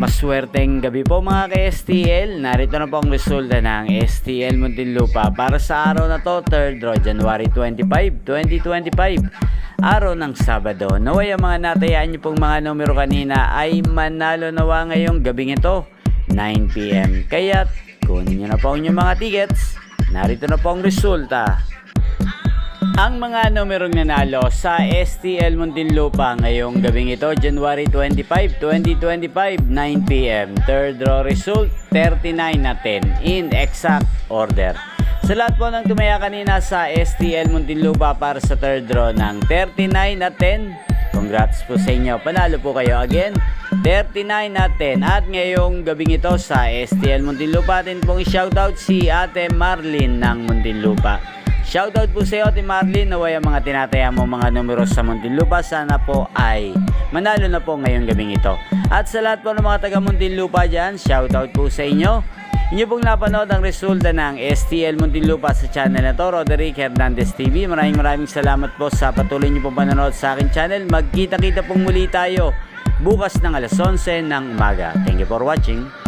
Maswerteng gabi po mga ka-STL. Narito na po ang resulta ng STL Muntinlupa para sa araw na to, 3rd draw, January 25, 2025. Araw ng Sabado. Naway ang mga natayaan nyo pong mga numero kanina ay manalo nawa ngayong gabing ito, 9 PM. Kaya kunin nyo na po ang inyong mga tickets. Narito na po ang resulta. Ang mga numerong nanalo sa STL Muntinlupa ngayong gabing ito, January 25, 2025, 9 PM. Third draw result, 39 na 10 in exact order. Sa lahat po ng tumaya kanina sa STL Muntinlupa para sa third draw ng 39 na 10, congrats po sa inyo. Panalo po kayo again, 39 na 10. At ngayong gabing ito sa STL Muntinlupa, atin pong i-shoutout si Ate Marlene ng Muntinlupa. Shoutout po sa iyo, Ate Marlene. Naway ang mga tinataya mo mga numero sa Muntinlupa, sana po ay manalo na po ngayong gabing ito. At sa lahat po ng mga taga Muntinlupa dyan, shoutout po sa inyo. Inyo pong napanood ang resulta ng STL Muntinlupa sa channel na to, Roderick Hernandez TV. Maraming salamat po sa patuloy niyo pong panonood sa aking channel. Magkita-kita pong muli tayo bukas ng alas 11 ng umaga. Thank you for watching.